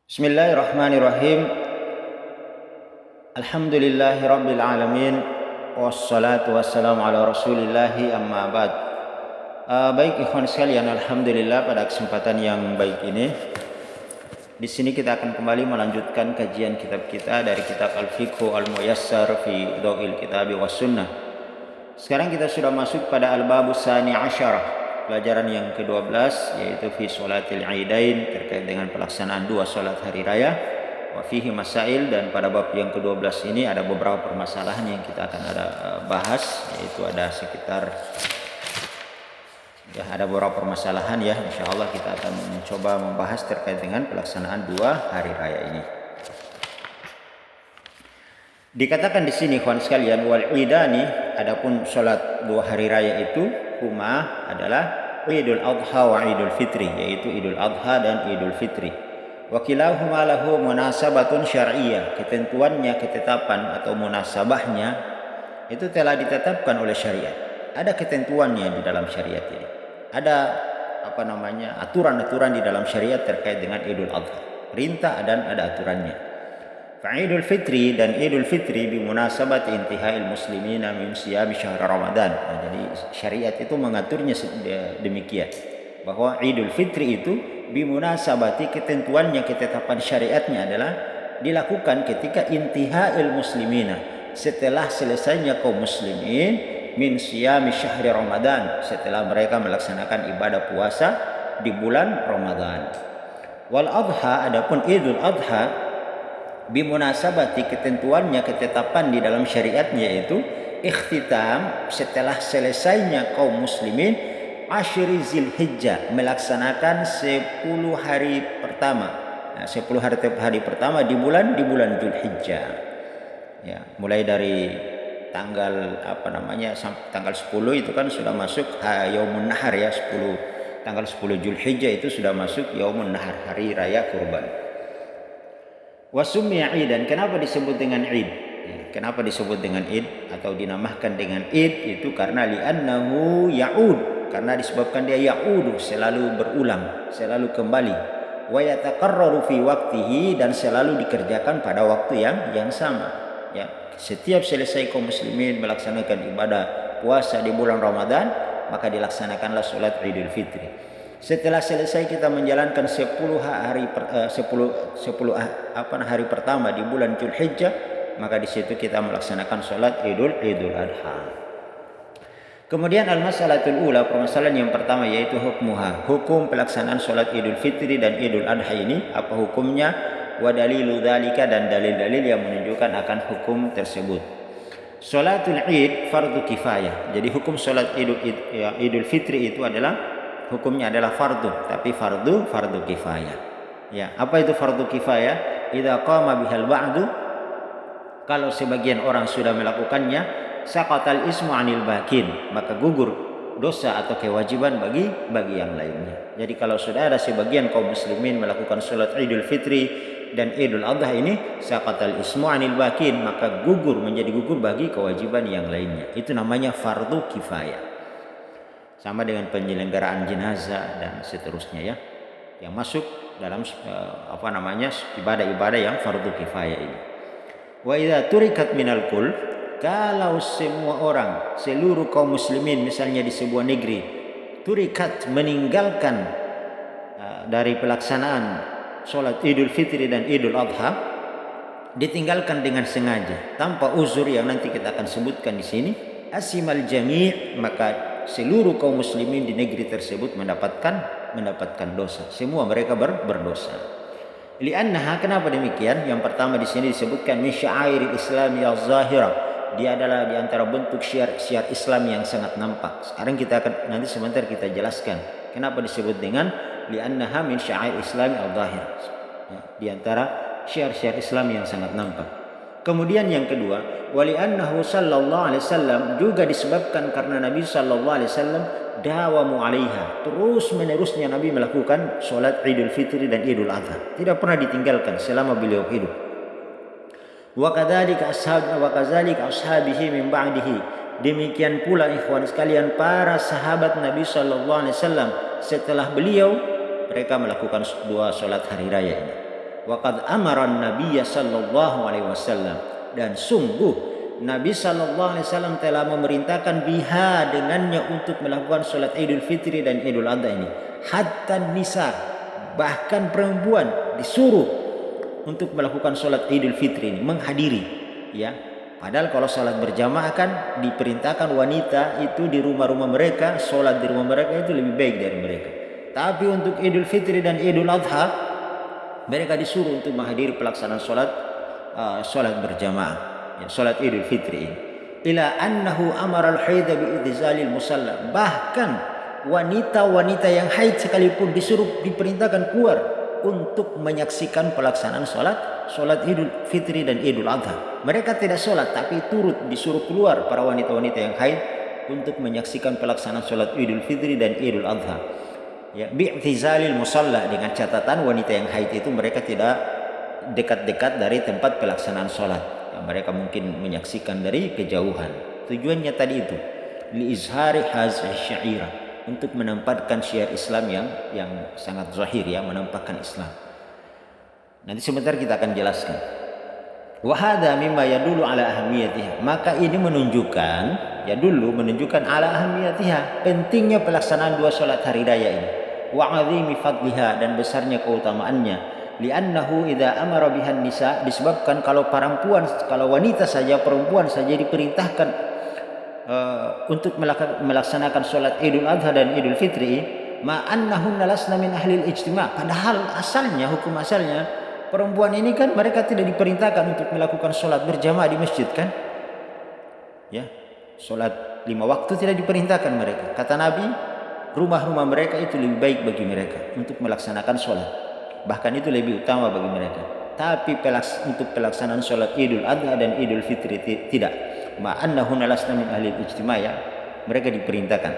Bismillahirrahmanirrahim. Alhamdulillahi rabbil alamin. Wassalatu wassalamu ala rasulillahi amma ba'd. Baik ikhwan sekalian, alhamdulillah pada kesempatan yang baik ini di sini kita akan kembali melanjutkan kajian kitab kita dari kitab Al-Fiqhu Al-Muyassar fi Dhawil Kitabi was Sunnah. Sekarang kita sudah masuk pada Al-Babus Sani Asyarah, pelajaran yang ke-12, yaitu fi sholatil idain, terkait dengan pelaksanaan dua sholat hari raya. Wa fihi masail, dan pada bab yang ke-12 ini ada beberapa permasalahan yang kita akan bahas, yaitu ada sekitar ada beberapa permasalahan insyaallah kita akan mencoba membahas terkait dengan pelaksanaan dua hari raya ini. Dikatakan di sini ikhwan sekalian, wal idani, adapun salat dua hari raya itu huma adalah Idul Adha wa Idul Fitri, yaitu Idul Adha dan Idul Fitri. Wa kilahuma lahu munasabatun syar'iyyah, ketentuannya, ketetapan atau munasabahnya itu telah ditetapkan oleh syariat. Ada ketentuannya di dalam syariat ini. Ada aturan-aturan di dalam syariat terkait dengan Idul Adha. Perintah dan ada aturannya. Idul Fitri dan Idul Fitri bimunasabat intihail muslimina min siyam syahr Ramadan. Jadi syariat itu mengaturnya demikian, bahwa Idul Fitri itu bimunasabati, ketentuannya, ketetapan syariatnya adalah dilakukan ketika intihail muslimina, setelah selesainya kaum muslimin min siyam syahr Ramadan, setelah mereka melaksanakan ibadah puasa di bulan Ramadan. Wal adha, adapun Idul Adha bimunasabati, ketentuannya, ketetapan di dalam syariatnya yaitu ikhtitam, setelah selesainya kaum muslimin asyri Zilhijjah, melaksanakan 10 hari pertama. 10 hari pertama di bulan Dzulhijjah. Ya, mulai dari tanggal tanggal 10 itu kan sudah masuk Yaumun Nahar ya, tanggal 10 Dzulhijjah itu sudah masuk Yaumun Nahar, hari raya kurban. Wasummiya idan, kenapa disebut dengan id? Kenapa disebut dengan id atau dinamakan dengan id? Itu karena li'annahu ya'ud, karena disebabkan dia ya'udu, selalu berulang, selalu kembali. Wa yataqarraru fi waqtihi, dan selalu dikerjakan pada waktu yang sama. Ya, setiap selesai kaum muslimin melaksanakan ibadah puasa di bulan Ramadan, maka dilaksanakanlah salat Idul Fitri. Setelah selesai kita menjalankan 10 hari pertama di bulan Dzulhijjah, maka di situ kita melaksanakan salat Idul Adha. Kemudian al-mas'alatul ula, permasalahan yang pertama yaitu hukmuha, hukum pelaksanaan salat Idul Fitri dan Idul Adha ini, apa hukumnya? Wa dalilu dzalika, dan dalil-dalil yang menunjukkan akan hukum tersebut. Salatul Id fardu kifayah. Jadi hukum salat Idul Fitri itu hukumnya adalah fardu, tapi fardu kifayah. Ya, apa itu fardu kifayah? Idza qama bihal ba'du, kalau sebagian orang sudah melakukannya, saqatal ismu 'anil bakin, maka gugur dosa atau kewajiban bagi yang lainnya. Jadi kalau sudah ada sebagian kaum muslimin melakukan salat Idul Fitri dan Idul Adha ini, saqatal ismu 'anil bakin, maka menjadi gugur bagi kewajiban yang lainnya. Itu namanya fardu kifayah. Sama dengan penyelenggaraan jenazah dan seterusnya yang masuk dalam ibadah-ibadah yang fardu kifayah ini. Wa idza turikat minal kul, kalau semua orang, seluruh kaum muslimin misalnya di sebuah negeri, turikat, meninggalkan dari pelaksanaan salat Idul Fitri dan Idul Adha, ditinggalkan dengan sengaja tanpa uzur yang nanti kita akan sebutkan di sini, asimal jami', maka seluruh kaum muslimin di negeri tersebut mendapatkan dosa. Semua mereka berdosa. Li'annaha, kenapa demikian? Yang pertama di sini disebutkan min sya'airil Islam az-zahirah. Dia adalah di antara bentuk syiar Islam yang sangat nampak. Sekarang nanti sebentar kita jelaskan kenapa disebut dengan li'annaha min sya'air Islam az-zahirah. Di antara syiar Islam yang sangat nampak. Kemudian yang kedua, wali annahu sallallahu alaihi wasallam, juga disebabkan karena Nabi sallallahu alaihi wasallam dawamu alaiha, terus menerusnya Nabi melakukan salat Idul Fitri dan Idul Adha, tidak pernah ditinggalkan selama beliau hidup. Wa kadzalika ashabihi min ba'dihi, demikian pula ikhwan sekalian para sahabat Nabi sallallahu alaihi wasallam setelah beliau, mereka melakukan dua salat hari raya ini. Wa qad amara an-nabiy sallallahu alaihi wasallam, dan sungguh Nabi sallallahu alaihi wasallam telah memerintahkan biha dengannya untuk melakukan salat Idul Fitri dan Idul Adha ini. Hatta nisa, bahkan perempuan disuruh untuk melakukan salat Idul Fitri ini, menghadiri, ya. Padahal kalau salat berjamaah kan diperintahkan wanita itu di rumah-rumah mereka, salat di rumah mereka itu lebih baik dari mereka. Tapi untuk Idul Fitri dan Idul Adha mereka disuruh untuk menghadiri pelaksanaan salat berjamaah, ya, salat Idul Fitri ini. Ila annahu amara al-haidha bi idzalil musalla, bahkan wanita-wanita yang haid sekalipun diperintahkan keluar untuk menyaksikan pelaksanaan salat Idul Fitri dan Idul Adha. Mereka tidak salat tapi turut disuruh keluar para wanita-wanita yang haid untuk menyaksikan pelaksanaan salat Idul Fitri dan Idul Adha. Ya, bi'tizalil musalla, dengan catatan wanita yang haid itu mereka tidak dekat-dekat dari tempat pelaksanaan salat. Ya, mereka mungkin menyaksikan dari kejauhan. Tujuannya tadi itu li izhari hazihi syairah, untuk menampakkan syiar Islam yang sangat zahir, ya, menampakkan Islam. Nanti sebentar kita akan jelaskan. Wa hadza mimma yadullu ala ahamiyatiha, maka ini menunjukkan ala ahamiyatiha, pentingnya pelaksanaan dua salat hari raya ini. Wa 'azimi fadliha, dan besarnya keutamaannya. Li'annahu idza amara bihan nisa, disebabkan kalau wanita saja, perempuan saja diperintahkan untuk melaksanakan salat Idul Adha dan Idul Fitri, ma'annahunna lasna min ahlil ijtima', padahal hukum asalnya perempuan ini kan mereka tidak diperintahkan untuk melakukan salat berjamaah di masjid kan, ya, salat 5 waktu tidak diperintahkan mereka. Kata Nabi, rumah-rumah mereka itu lebih baik bagi mereka untuk melaksanakan salat, bahkan itu lebih utama bagi mereka. Tapi untuk pelaksanaan salat Idul Adha dan Idul Fitri tidak. Ma'annahunna lasna min ahlil ijtima', ya, mereka diperintahkan.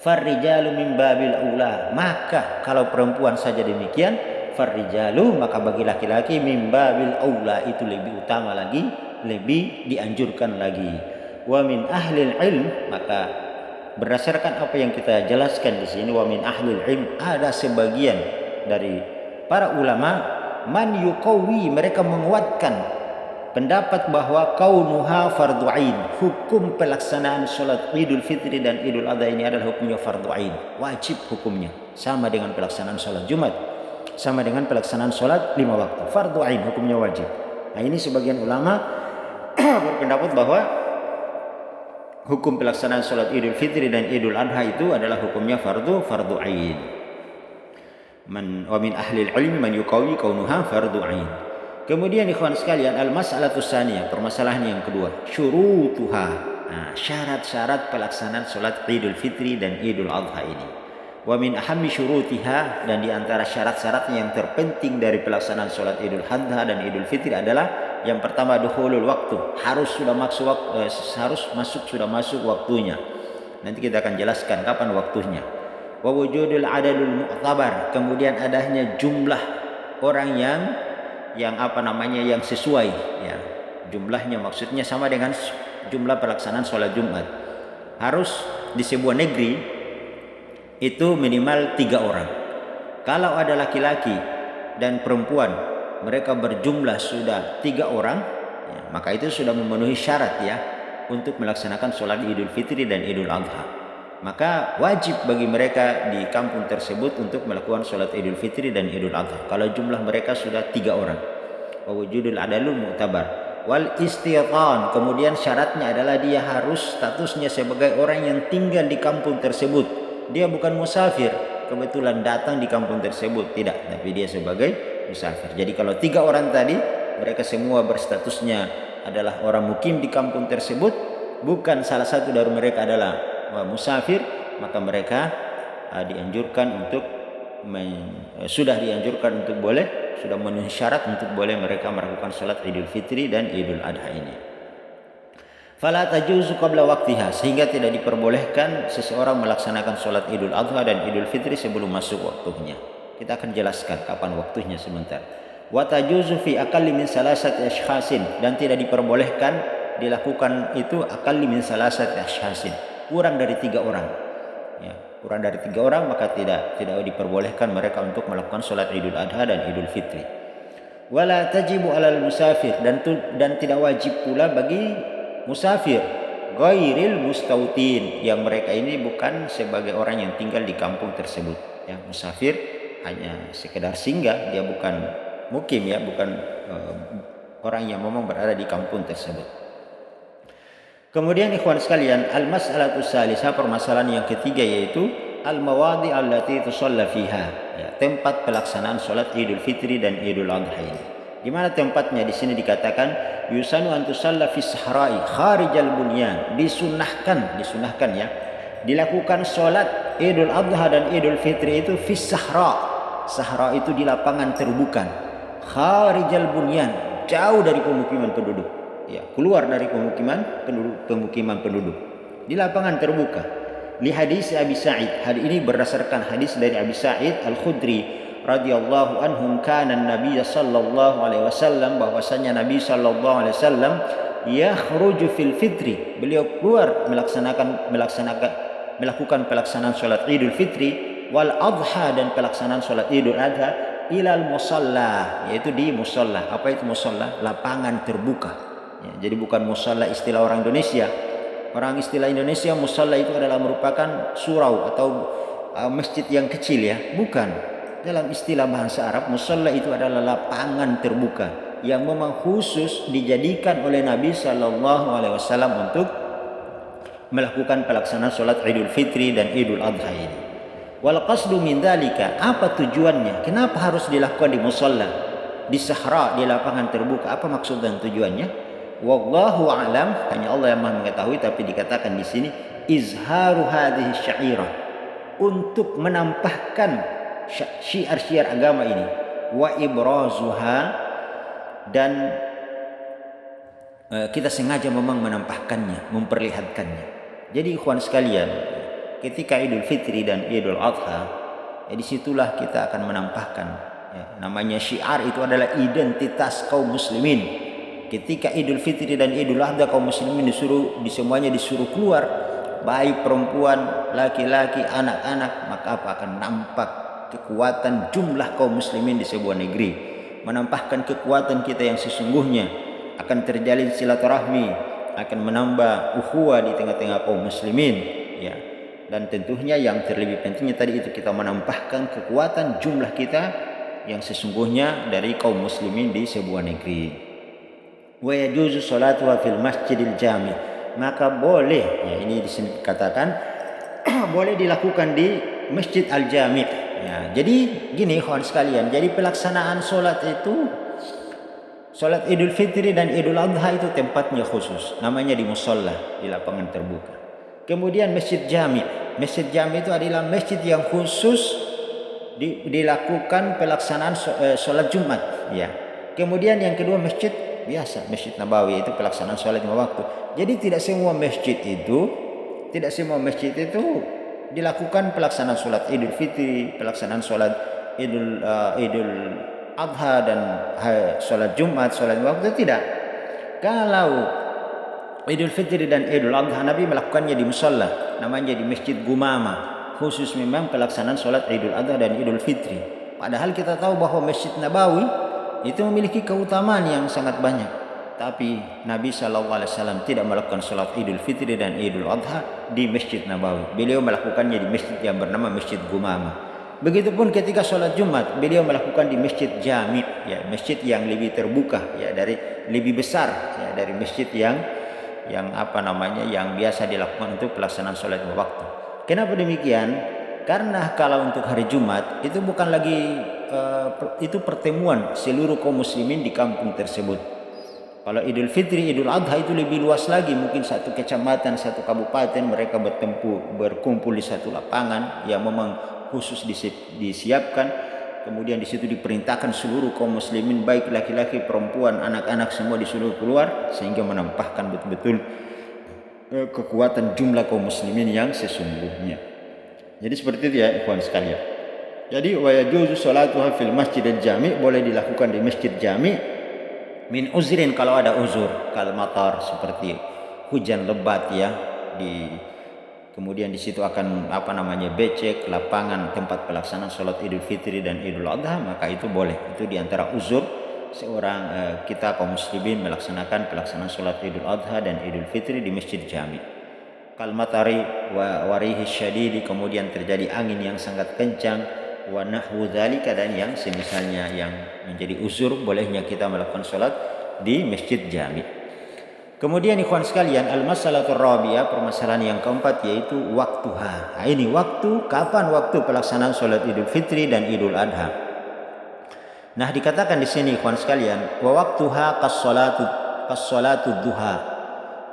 Farrijalu min babil aula, maka kalau perempuan saja demikian, farrijalu, maka bagi laki-laki min babil aula, itu lebih utama lagi, lebih dianjurkan lagi. Wa min ahlil ilm, maka berdasarkan apa yang kita jelaskan di sini, wa min ahlil ilm, ada sebagian dari para ulama man yuqawi, mereka menguatkan pendapat bahwa kaunuha fardu ain, hukum pelaksanaan salat Idul Fitri dan Idul Adha ini adalah hukumnya fardu ain, wajib hukumnya, sama dengan pelaksanaan salat Jumat, sama dengan pelaksanaan salat 5 waktu, fardu ain, hukumnya wajib. Nah, ini sebagian ulama berpendapat bahwa hukum pelaksanaan salat Idul Fitri dan Idul Adha itu adalah hukumnya fardu ain. Wa min ahli ilmi man yuqawi kaunuha fardu ain. Kemudian ikhwan sekalian, al-mas'alatus tsaniyah, permasalahan yang kedua, syurutuha. Nah, syarat-syarat pelaksanaan salat Idul Fitri dan Idul Adha ini. Wa min ahammi syurutiha, dan di antara syarat-syaratnya yang terpenting dari pelaksanaan salat Idul Adha dan Idul Fitri adalah yang pertama dukhulul waktu, harus masuk waktunya. Nanti kita akan jelaskan kapan waktunya. Wa wujudul adadul mu'tabar, kemudian adanya jumlah orang yang sesuai, ya, jumlahnya maksudnya sama dengan jumlah pelaksanaan sholat Jumat. Harus di sebuah negeri itu minimal 3 orang. Kalau ada laki-laki dan perempuan, mereka berjumlah sudah 3 orang, ya, maka itu sudah memenuhi syarat, ya, untuk melaksanakan sholat Idul Fitri dan Idul Adha. Maka wajib bagi mereka di kampung tersebut untuk melakukan sholat Idul Fitri dan Idul Adha kalau jumlah mereka sudah 3 orang. Wa wujudul adalul mu'tabar wal istiqan, kemudian syaratnya adalah dia harus statusnya sebagai orang yang tinggal di kampung tersebut. Dia bukan musafir, kebetulan datang di kampung tersebut, tidak, tapi dia sebagai musafir. Jadi kalau 3 orang tadi mereka semua berstatusnya adalah orang mukim di kampung tersebut, bukan salah satu dari mereka adalah musafir, maka mereka sudah dianjurkan untuk sudah memenuhi syarat untuk boleh mereka melakukan salat Idul Fitri dan Idul Adha ini. Fala tajuzu qabla waqtiha, sehingga tidak diperbolehkan seseorang melaksanakan salat Idul Adha dan Idul Fitri sebelum masuk waktunya. Kita akan jelaskan kapan waktunya sebentar. Wa tajuzu fi aqalli min salasati ashkhasin, dan tidak diperbolehkan dilakukan itu aqalli min salasati ashkhasin, kurang dari 3 orang, ya, kurang dari 3 orang maka tidak diperbolehkan mereka untuk melakukan salat Idul Adha dan Idul Fitri. Wala tajibu 'alal musafir, dan tidak wajib pula bagi musafir ghairil mustautin, yang mereka ini bukan sebagai orang yang tinggal di kampung tersebut. Ya, musafir hanya sekedar singgah, dia bukan mukim, ya, bukan orang yang memang berada di kampung tersebut. Kemudian ikhwan sekalian, al-mas'alatu salisa, permasalahan yang ketiga yaitu al-mawadi' allati tusalla fiha, ya, tempat pelaksanaan salat Idul Fitri dan Idul Adha ini. Di mana tempatnya? Di sini dikatakan yusanu an tusalla fi sahra'i kharijal bunyan, disunahkan ya, dilakukan salat Idul Adha dan Idul Fitri itu fi sahra. Sahra itu di lapangan terbuka, kharijal bunyan, jauh dari pemukiman penduduk. Ya, keluar dari pemukiman penduduk di lapangan terbuka. Li hadis Abi Sa'id, hadis ini berdasarkan hadis dari Abi Sa'id Al-Khudri radhiyallahu anhum, kana Nabi sallallahu alaihi wasallam, bahwasanya Nabi sallallahu alaihi wasallam yakhruju fil fitri, beliau keluar melakukan pelaksanaan salat Idul Fitri wal Adha, dan pelaksanaan salat Idul Adha, ilal musalla, yaitu di musalla. Apa itu musalla? Lapangan terbuka. Ya, jadi bukan musalla istilah orang Indonesia. Orang istilah Indonesia musalla itu adalah merupakan surau atau masjid yang kecil, ya. Bukan. Dalam istilah bahasa Arab, musalla itu adalah lapangan terbuka yang memang khusus dijadikan oleh Nabi sallallahu alaihi wasallam untuk melakukan pelaksanaan salat Idul Fitri dan Idul Adha ini. Wal qasdu min dzalika, apa tujuannya? Kenapa harus dilakukan di musalla, di sahra, di lapangan terbuka? Apa maksud dan tujuannya? Wallahu a'lam, hanya Allah yang Maha mengetahui. Tapi dikatakan di sini izharu hadhihi syairah, untuk menampakkan syiar-syiar agama ini, wa ibrazuha, dan kita sengaja memang menampakkannya, memperlihatkannya. Jadi ikhwan sekalian, ketika Idul Fitri dan Idul Adha, ya, disitulah kita akan menampakkan, ya, namanya syiar itu adalah identitas kaum muslimin. Ketika Idul Fitri dan Idul Adha, kaum muslimin semuanya disuruh keluar, baik perempuan, laki-laki, anak-anak, maka apa? Akan nampak kekuatan jumlah kaum muslimin di sebuah negeri, menampakkan kekuatan kita yang sesungguhnya, akan terjalin silaturahmi, akan menambah ukhuwah di tengah-tengah kaum muslimin, ya. Dan tentunya yang terlebih pentingnya tadi itu, kita menampakkan kekuatan jumlah kita yang sesungguhnya dari kaum muslimin di sebuah negeri. Wa yajuzu salatuha fil masjidil jami', maka boleh, ya, ini di sini dikatakan boleh dilakukan di Masjid Al-Jami', ya. Jadi gini kawan sekalian, jadi pelaksanaan salat itu, salat Idul Fitri dan Idul Adha itu tempatnya khusus, namanya di musalla, di lapangan terbuka. Kemudian Masjid Jami', Masjid Jami' itu adalah masjid yang khusus dilakukan pelaksanaan salat Jumat, ya. Kemudian yang kedua masjid biasa, Masjid Nabawi, itu pelaksanaan sholat 5 waktu. Jadi tidak semua masjid itu dilakukan pelaksanaan sholat Idul Fitri, pelaksanaan sholat Idul Adha dan sholat Jumat, sholat 5 waktu, tidak. Kalau Idul Fitri dan Idul Adha Nabi melakukannya di musalla, namanya di Masjid Gumama, khusus memang pelaksanaan sholat Idul Adha dan Idul Fitri. Padahal kita tahu bahwa Masjid Nabawi itu memiliki keutamaan yang sangat banyak, tapi Nabi SAW tidak melakukan salat Idul Fitri dan Idul Adha di Masjid Nabawi. Beliau melakukannya di masjid yang bernama Masjid Gumama. Begitupun ketika salat Jumat, beliau melakukan di Masjid Jami', ya, masjid yang lebih terbuka, ya, lebih besar, ya, dari masjid yang biasa dilakukan untuk pelaksanaan salat 5 waktu. Kenapa demikian? Karena kalau untuk hari Jumat itu bukan lagi itu pertemuan seluruh kaum muslimin di kampung tersebut. Kalau Idul Fitri, Idul Adha itu lebih luas lagi, mungkin satu kecamatan, satu kabupaten mereka berkumpul di satu lapangan yang memang khusus disiapkan. Kemudian di situ diperintahkan seluruh kaum muslimin, baik laki-laki, perempuan, anak-anak, semua disuruh keluar, sehingga menampakkan betul-betul kekuatan jumlah kaum muslimin yang sesungguhnya. Jadi seperti itu, ya ikhwan sekalian. Jadi wa yajuzu salatuha fil masjidil jami', boleh dilakukan di masjid jami' min uzrin, kalau ada uzur, kal matar, seperti hujan lebat, ya. Kemudian di situ akan becek lapangan tempat pelaksanaan salat Idul Fitri dan Idul Adha, maka itu boleh. Itu di antara uzur kita kaum muslimin melaksanakan pelaksanaan sholat Idul Adha dan Idul Fitri di Masjid Jami. Kal matari wa warihi syadidi, kemudian terjadi angin yang sangat kencang, wa nahwu dzalika, dan yang semisalnya yang menjadi uzur bolehnya kita melakukan sholat di Masjid Jami. Kemudian ikhwan sekalian, al-masalatul rabi'ah, permasalahan yang keempat yaitu waktuha. Nah, ini kapan waktu pelaksanaan sholat Idul Fitri dan Idul Adha. Nah, dikatakan di sini ikhwan sekalian, wa waktuha kas-salatu duha.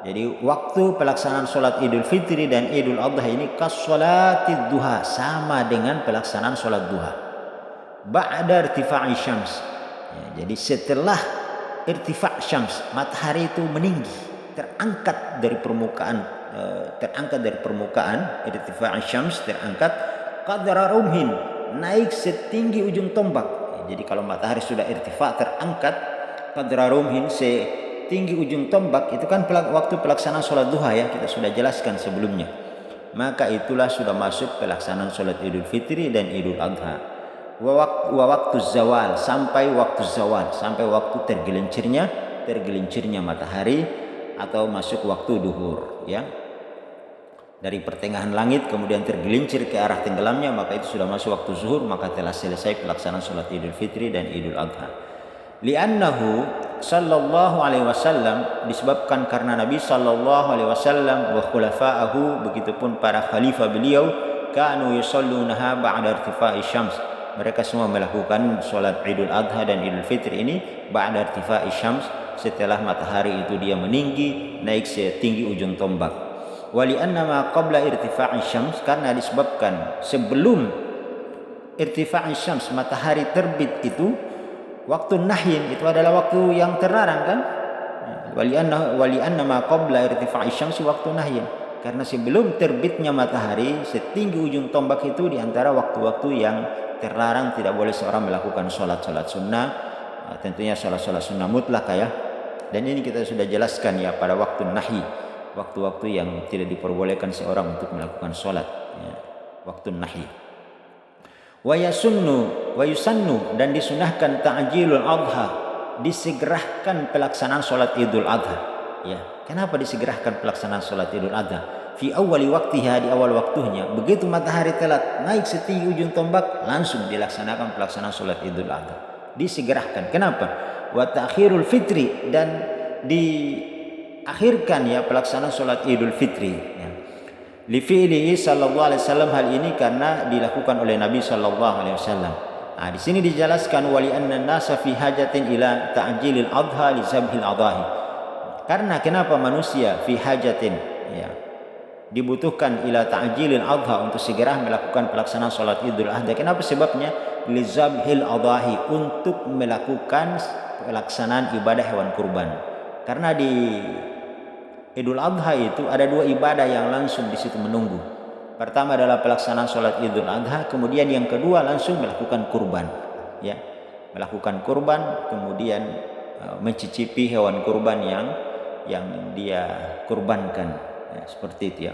Jadi waktu pelaksanaan sholat Idul Fitri dan Idul Adha ini kas-salati duha, sama dengan pelaksanaan sholat duha. Ba'da irtifa'i syams. Ya, jadi setelah irtifa' syams, matahari itu meninggi, terangkat dari permukaan, irtifa' syams, terangkat, qadra rumhin, naik setinggi ujung tombak. Jadi kalau matahari sudah irtifa', terangkat, qadra rumhin, setinggi ujung tombak, itu kan waktu pelaksanaan sholat duha ya, kita sudah jelaskan sebelumnya. Maka itulah sudah masuk pelaksanaan sholat Idul Fitri dan Idul Adha. Wa waktu zawal, sampai waktu zawal, sampai waktu tergelincirnya matahari atau masuk waktu duhur ya. Dari pertengahan langit kemudian tergelincir ke arah tenggelamnya, maka itu sudah masuk waktu zuhur, maka telah selesai pelaksanaan sholat Idul Fitri dan Idul Adha. Li'annahu sallallahu alaihi wasallam, disebabkan karena Nabi sallallahu alaihi wasallam wa khulafa'ahu, begitupun para khalifah beliau, kanu yusallunaha ba'da irtifa'i syams, mereka semua melakukan sholat Idul Adha dan Idul Fitri ini ba'da irtifa'i syams, setelah matahari itu dia meninggi, naik setinggi ujung tombak. Wali annama qabla irtifa'i syams, karena disebabkan sebelum irtifa'i syams, matahari terbit itu, waktu nahyin, itu adalah waktu yang terlarang kan. Wali annama qabla irtifa'i syams waktu nahyin, karena sebelum terbitnya matahari setinggi ujung tombak itu diantara waktu-waktu yang terlarang, tidak boleh seorang melakukan sholat sunnah, tentunya sholat sunnah mutlak ya. Dan ini kita sudah jelaskan ya pada waktu nahi, waktu-waktu yang tidak diperbolehkan seorang untuk melakukan sholat ya, waktu nahi. Wa yusannu, dan disunahkan ta'jilul adha, disegerakan pelaksanaan sholat Idul Adha ya. Kenapa disegerakan pelaksanaan sholat Idul Adha? Fi awali waktiha, di awal waktunya, begitu matahari telat naik setinggi ujung tombak, langsung dilaksanakan pelaksanaan sholat Idul Adha, disegerakan. Kenapa? Wa ta'khirul fitri, dan diakhirkan ya pelaksanaan sholat Idul Fitri ya. Li fi'lihi sallallahu alaihi wasallam, hal ini karena dilakukan oleh Nabi sallallahu alaihi wasallam. Nah, di sini dijelaskan wali anna nasa fi hajatin ila ta'jilil adha li zabhil adahi. Karena kenapa manusia fi hajatin ya, dibutuhkan ila ta'jilil adha, untuk segera melakukan pelaksanaan sholat Idul Adha. Kenapa sebabnya? Li zabhil adahi, untuk melakukan pelaksanaan ibadah hewan kurban. Karena di Idul Adha itu ada dua ibadah yang langsung di situ menunggu. Pertama adalah pelaksanaan sholat Idul Adha, kemudian yang kedua langsung melakukan kurban ya, melakukan kurban, kemudian mencicipi hewan kurban yang dia kurbankan ya, seperti itu ya.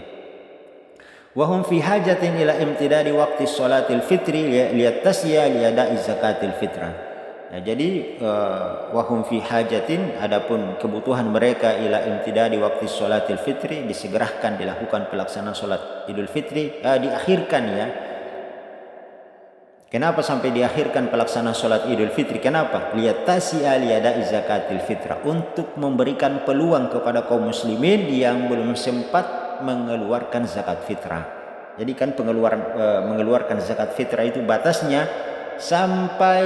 Wa hum fi hajatin ila imtidadi waqti sholatil fitri liyatasya liyada'i zakatil fitrah. Nah, jadi wa hum fi hajatin, adapun kebutuhan mereka ila imtidadi waqti sholatil fitri, disegerakan dilakukan pelaksanaan sholat Idul Fitri, diakhirkan ya. Kenapa sampai diakhirkan pelaksanaan sholat Idul Fitri? Kenapa? Liyatasya liyada'i zakatil fitrah, untuk memberikan peluang kepada kaum muslimin yang belum sempat mengeluarkan zakat fitrah. Jadi kan mengeluarkan zakat fitrah itu batasnya sampai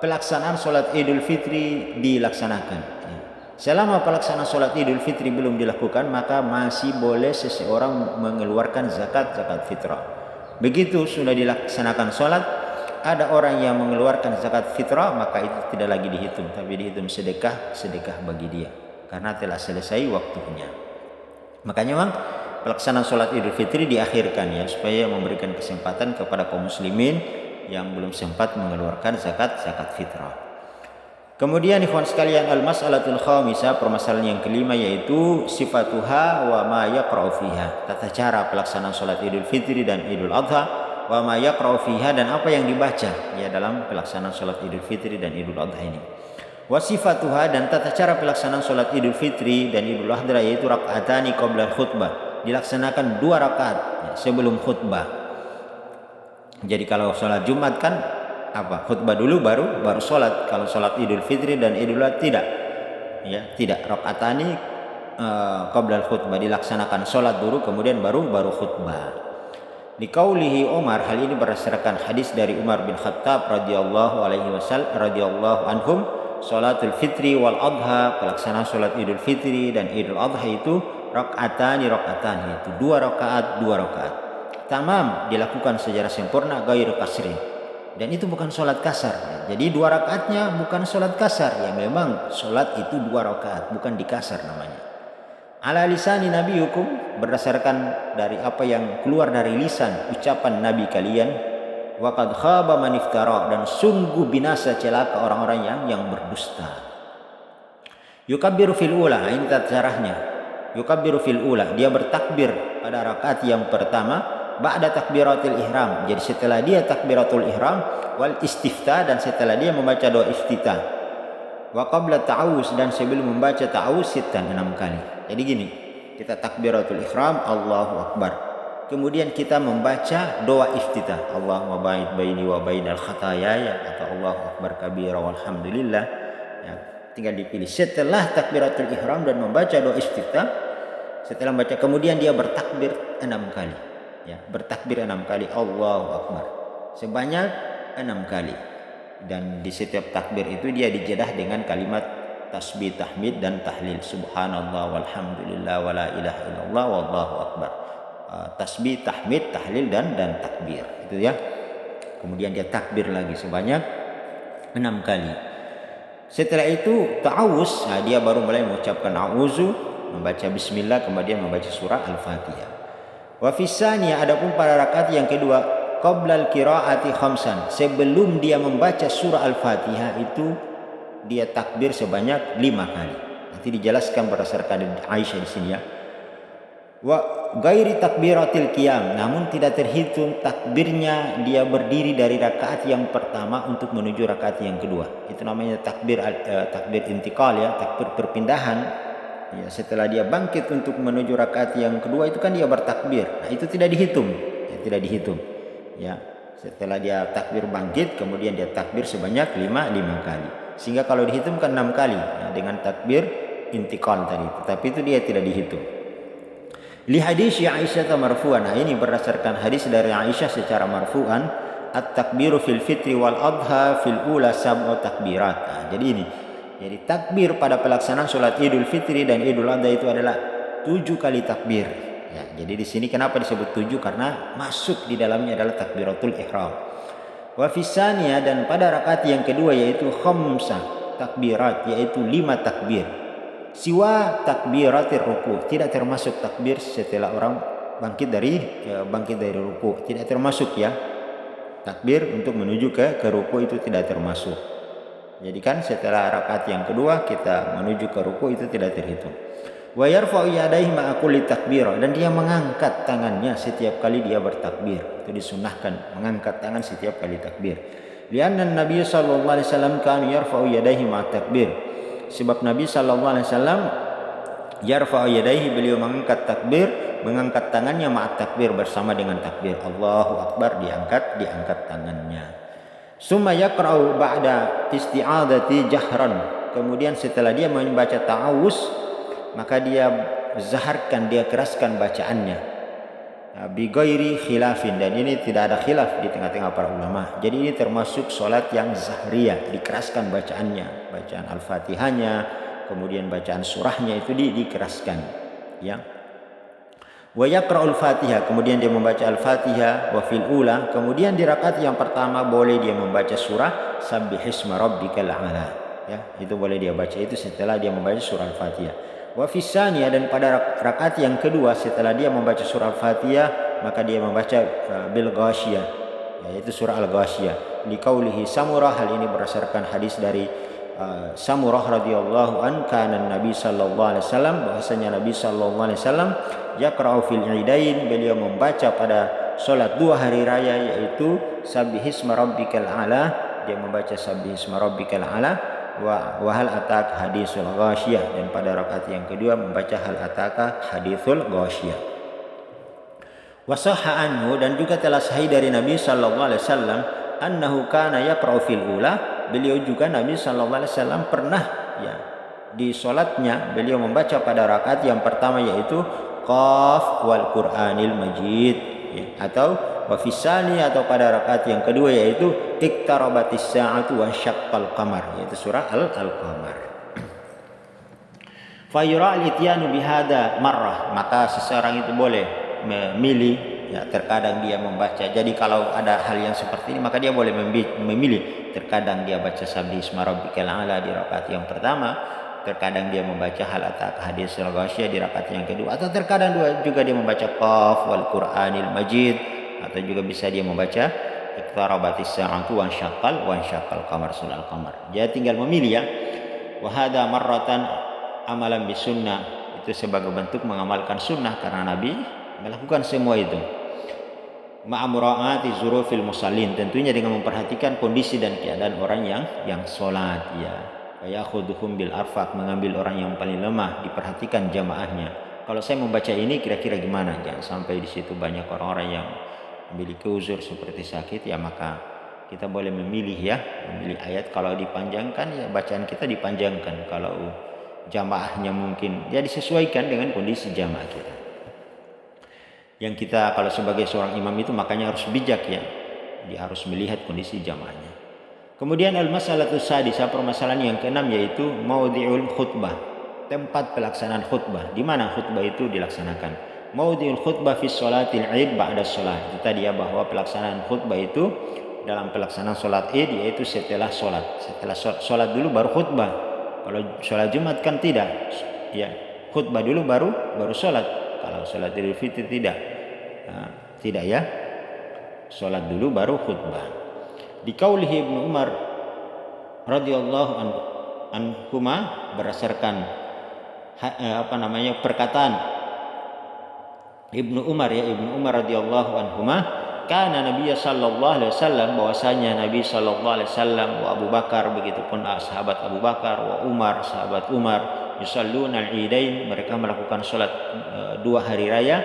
pelaksanaan sholat Idul Fitri dilaksanakan. Selama pelaksanaan sholat Idul Fitri belum dilakukan, maka masih boleh seseorang mengeluarkan zakat fitrah. Begitu sudah dilaksanakan sholat, ada orang yang mengeluarkan zakat fitrah, maka itu tidak lagi dihitung, tapi dihitung sedekah bagi dia, karena telah selesai waktunya. Makanya memang pelaksanaan sholat Idul Fitri diakhirkan ya, supaya memberikan kesempatan kepada kaum muslimin yang belum sempat mengeluarkan zakat fitrah. Kemudian ikhwan sekalian, al-mas'alatul khamisah, permasalahan yang kelima, yaitu sifatuha wa ma yaqra'u fiha, tata cara pelaksanaan sholat Idul Fitri dan Idul Adha, wa ma yaqra'u fiha, dan apa yang dibaca ya dalam pelaksanaan salat Idul Fitri dan Idul Adha ini. Wa sifatuha, dan tata cara pelaksanaan salat Idul Fitri dan Idul Adha yaitu raka'atani qabla khutbah, dilaksanakan 2 rakaat ya, sebelum khutbah. Jadi kalau salat Jumat kan khutbah dulu baru salat. Kalau salat Idul Fitri dan Idul Adha tidak raka'atani qabla khutbah, dilaksanakan salat dulu kemudian baru khutbah. Liqaulihi Umar, hal ini berdasarkan hadis dari Umar bin Khattab radhiyallahu anhum, salatul fitri wal adha, pelaksanaan salat Idul Fitri dan Idul Adha itu rakaatani, itu 2 rakaat. Tamam, dilakukan secara sempurna, ghairu kasrin, dan itu bukan salat kasar. Jadi 2 rakaatnya bukan salat kasar, ya memang salat itu 2 rakaat, bukan dikasar namanya. Ala lisani nabiyukum, berdasarkan dari apa yang keluar dari lisan ucapan nabi kalian. Wa qad khaba man iftara, dan sungguh binasa celaka orang-orang yang berdusta. Yukabbiru fil ula, ini tata caranya. Yukabbiru fil ula, dia bertakbir pada rakaat yang pertama ba'da takbiratul ihram. Jadi setelah dia takbiratul ihram wal istifta, dan setelah dia membaca doa iftitah. Wa qabla ta'awuz, dan sebelum membaca ta'awuz 6 kali. Jadi gini, kita takbiratul ihram, Allahu Akbar. Kemudian kita membaca doa iftitah, Allahumma ba'id baini wa bainal khataaya, atau Allahu Akbar kabira walhamdulillah. Ya, tinggal dipilih setelah takbiratul ihram dan membaca doa iftitah. Setelah membaca, kemudian dia bertakbir 6 kali. Ya, bertakbir 6 kali, Allahu Akbar. Sebanyak 6 kali. Dan di setiap takbir itu dia dijedah dengan kalimat tasbih, tahmid, dan tahlil. Subhanallah walhamdulillah wala ilaha illallah wallahu akbar. Tasbih, tahmid, tahlil, dan takbir. Itu ya. Kemudian dia takbir lagi sebanyak 6 kali. Setelah itu ta'awuz, dia baru mulai mengucapkan a'udzu, membaca bismillah, kemudian membaca surah Al-Fatihah. Wa fisaniya, adapun pada rakaat yang kedua, qablal qiraati khamsan, sebelum dia membaca surah Al-Fatihah itu dia takbir sebanyak 5 kali. Nanti dijelaskan berdasarkan Aisyah di sini ya. Wa ghairi takbiratil qiyam, namun tidak terhitung takbirnya dia berdiri dari rakaat yang pertama untuk menuju rakaat yang kedua. Itu namanya takbir intikal ya, takbir perpindahan. Ya, setelah dia bangkit untuk menuju rakaat yang kedua itu kan dia bertakbir. Nah, itu tidak dihitung. Ya, tidak dihitung. Ya, setelah dia takbir bangkit, kemudian dia takbir sebanyak 5 kali. Sehingga kalau dihitung kan 6 kali ya, dengan takbir intikal tadi. Tetapi itu dia tidak dihitung. Li hadis Aisyah marfu'an. Nah, ini berdasarkan hadis dari Aisyah secara marfu'an, at-takbiru fil fitri wal adha fil ula sab'u takbirat. Nah, jadi ini. Jadi takbir pada pelaksanaan salat Idul Fitri dan Idul Adha itu adalah 7 kali takbir. Ya, jadi di sini kenapa disebut 7? Karena masuk di dalamnya adalah takbiratul ihram. Wa fisaniya, dan pada rakaat yang kedua yaitu khamsah takbirat, yaitu 5 takbir. Siwa takbiratir ruku, tidak termasuk takbir setelah orang bangkit dari ruku, tidak termasuk ya. Takbir untuk menuju ke ruku itu tidak termasuk. Jadi kan setelah rakaat yang kedua kita menuju ke ruku itu tidak terhitung. Wa yarfa'u yadayhi ma'a kulli takbir, dan dia mengangkat tangannya setiap kali dia bertakbir. Itu disunnahkan mengangkat tangan setiap kali takbir. Lianna Nabi sallallahu alaihi wasallam kan yarfa'u yadayhi ma'a takbir. Sebab Nabi sallallahu alaihi wasallam yarfa'u yadayhi, beliau mengangkat mengangkat tangannya ma'a takbir, bersama dengan takbir. Allahu Akbar, diangkat tangannya. Summa yaqra'u ba'da isti'adzati jahran, kemudian setelah dia membaca ta'awuz maka dia zaharkan, dia keraskan bacaannya bi ghairi khilafin, dan ini tidak ada khilaf di tengah-tengah para ulama. Jadi ini termasuk salat yang zahriyah, dikeraskan bacaannya, bacaan Al-Fatihahnya, kemudian bacaan surahnya itu dikeraskan ya. Wa yaqra'ul Fatihah, kemudian dia membaca Al-Fatihah. Wa fil ula, kemudian di rakaat yang pertama boleh dia membaca surah Sabbihisma rabbikal a'la ya, itu boleh dia baca itu setelah dia membaca surah Al-Fatihah. Wa fis saniyah, dan pada rakaat yang kedua setelah dia membaca surah Al-Fatihah maka dia membaca bil ghasyiyah, yaitu surah Al-Ghasyiyah. Liqaulihi Samurah, hal ini berdasarkan hadis dari Samurah radhiyallahu an, kana Nabi sallallahu alaihi wasallam, bahwasanya Nabi sallallahu alaihi wasallam yaqra'u fil idain, beliau membaca pada solat 2 hari raya, yaitu Sabbihisma rabbikal a'la, dia membaca Sabbihisma rabbikal a'la, wa hal ataka hadisul ghasyiyah, dan pada rakaat yang kedua membaca hal ataka hadithul ghasyiyah. Wa sahha anhu, dan juga telah sahih dari Nabi sallallahu alaihi wasallam, annahu kana yaqra'u fil ula, beliau juga Nabi sallallahu alaihi wasallam pernah ya di salatnya beliau membaca pada rakaat yang pertama yaitu Qaf wal Qur'anil Majid, ya, atau wa fisani, atau pada rakaat yang kedua yaitu iqtarabatis sa'atu wa syaqqal qamar, yaitu surah Al-Qamar. Fa yura al-ityanu bihada marrah, maka seseorang itu boleh memilih, ya, terkadang dia membaca. Jadi kalau ada hal yang seperti ini maka dia boleh memilih. Terkadang dia baca Sabbihisma rabbikal a'la di rakaat yang pertama, terkadang dia membaca hal ataka hadisul ghasyiyah di rakaat yang kedua, atau terkadang juga dia membaca Qaf wal Qur'anil Majid, atau juga bisa dia membaca iqtarabatis sa'atu wa syaqqal qamar, surah Al-Qamar. Dia tinggal memilih, ya. Wa hadza marratan amalan bisunnah, itu sebagai bentuk mengamalkan sunnah karena Nabi melakukan semua itu. Ma'amura'ati zurufil musallin, tentunya dengan memperhatikan kondisi dan keadaan orang yang sholat, ya. Ya'khudhuhum bil arfaq, mengambil orang yang paling lemah, diperhatikan jamaahnya. Kalau saya membaca ini kira-kira gimana? Jangan sampai di situ banyak orang-orang yang memiliki uzur seperti sakit, ya maka kita boleh memilih, ya, memilih ayat. Kalau dipanjangkan, ya bacaan kita dipanjangkan. Kalau jamaahnya mungkin ya disesuaikan dengan kondisi jamaah kita. Yang kita kalau sebagai seorang imam itu makanya harus bijak, ya. Dia harus melihat kondisi jamaahnya. Kemudian al-masalatu sadisah, permasalahan yang keenam, yaitu maudhi'ul khutbah, tempat pelaksanaan khutbah. Di mana khutbah itu dilaksanakan? Maudhi'ul khutbah fi sholatil Id ba'da sholat. Itu tadi, ya, bahwa pelaksanaan khutbah itu dalam pelaksanaan sholat Id, yaitu setelah sholat. Setelah sholat dulu baru khutbah. Kalau sholat Jumat kan tidak, ya, khutbah dulu baru sholat. Kalau sholat Idul Fitri tidak, tidak, ya, sholat dulu baru khutbah. Di qaulihi Ibnu Umar radhiyallahu anhuma, berdasarkan perkataan Ibnu Umar, ya, Ibnu Umar radhiyallahu anhuma, kana Nabi sallallahu alaihi wasallam, bahwasanya Nabi sallallahu alaihi wasallam, wa Abu Bakar, begitupun sahabat Abu Bakar, wa Umar, sahabat Umar, yusalluna al-idain, mereka melakukan salat 2 hari raya,